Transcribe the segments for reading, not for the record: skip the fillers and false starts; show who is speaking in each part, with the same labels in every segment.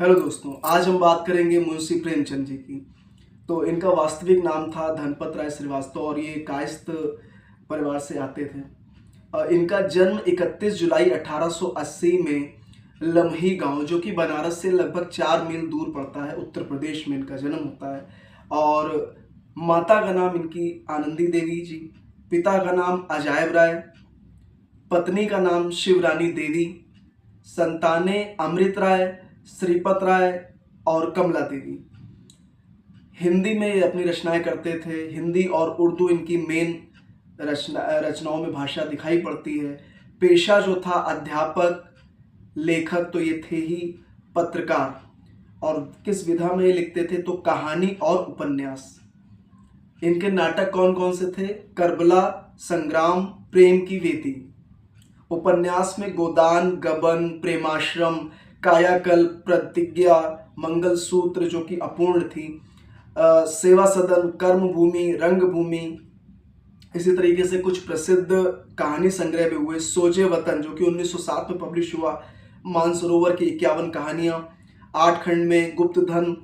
Speaker 1: Hello दोस्तों, आज हम बात करेंगे मुंशी प्रेमचंद जी की। तो इनका वास्तविक नाम था धनपत राय श्रीवास्तव और ये कायस्थ परिवार से आते थे। इनका जन्म 31 जुलाई 1880 में लम्ही गांव, जो कि बनारस से लगभग 4 मील दूर पड़ता है, उत्तर प्रदेश में इनका जन्म होता है। और माता का नाम इनकी आनंदी देवी जी, पिता का नाम अजायब राय, पत्नी का नाम शिवरानी देवी, संतानें अमृत राय, श्रीपत राय और कमला देवी। हिंदी में ये अपनी रचनाएं करते थे। हिंदी और उर्दू इनकी मेन रचनाओं में भाषा दिखाई पड़ती है। पेशा जो था अध्यापक, लेखक तो ये थे ही पत्रकार। और किस विधा में ये लिखते थे तो कहानी और उपन्यास। इनके नाटक कौन कौन से थे? करबला, संग्राम, प्रेम की वेदी। उपन्यास में गोदान, गबन, प्रेमाश्रम, कायाकल्प, प्रतिज्ञा, मंगलसूत्र जो कि अपूर्ण थी, सेवा सदन, कर्मभूमि, रंगभूमि। इसी तरीके से कुछ प्रसिद्ध कहानी संग्रह भी हुए। सोजे वतन जो कि 1907 में पब्लिश हुआ, मानसरोवर की 51 कहानियां, 8 खंड में गुप्तधन।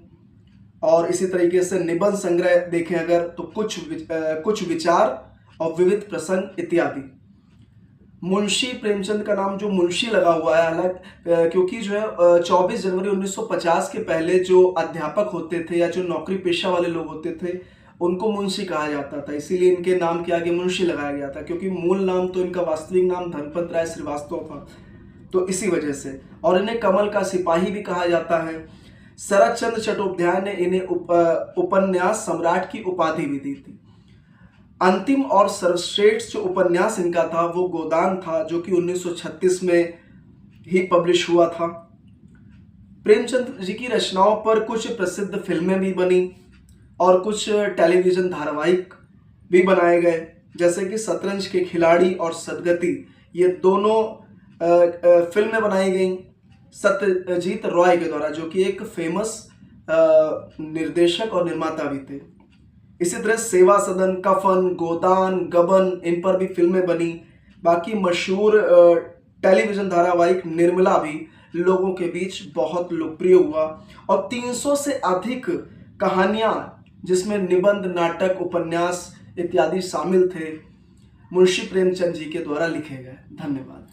Speaker 1: और इसी तरीके से निबंध संग्रह देखें अगर तो कुछ विचार और विविध प्रसंग इत्यादि। मुंशी प्रेमचंद का नाम जो मुंशी लगा हुआ है अलग, क्योंकि जो है 24 जनवरी 1950 के पहले जो अध्यापक होते थे या जो नौकरी पेशा वाले लोग होते थे उनको मुंशी कहा जाता था, इसीलिए इनके नाम के आगे मुंशी लगाया गया था, क्योंकि मूल नाम तो इनका वास्तविक नाम धनपत राय श्रीवास्तव था, तो इसी वजह से। और इन्हें कमल का सिपाही भी कहा जाता है। शरद चंद्र चट्टोपाध्याय ने इन्हें उपन्यास सम्राट की उपाधि भी दी थी। अंतिम और सर्वश्रेष्ठ जो उपन्यास इनका था वो गोदान था, जो कि 1936 में ही पब्लिश हुआ था। प्रेमचंद जी की रचनाओं पर कुछ प्रसिद्ध फिल्में भी बनी और कुछ टेलीविजन धारावाहिक भी बनाए गए, जैसे कि शतरंज के खिलाड़ी और सदगति, ये दोनों फिल्में बनाई गई सत्यजीत रॉय के द्वारा, जो कि एक फेमस निर्देशक और निर्माता भी थे। इसी तरह सेवा सदन, कफन, गोदान, गबन, इन पर भी फिल्में बनी। बाकी मशहूर टेलीविजन धारावाहिक निर्मला भी लोगों के बीच बहुत लोकप्रिय हुआ। और 300 से अधिक कहानियां, जिसमें निबंध, नाटक, उपन्यास इत्यादि शामिल थे, मुंशी प्रेमचंद जी के द्वारा लिखे गए। धन्यवाद।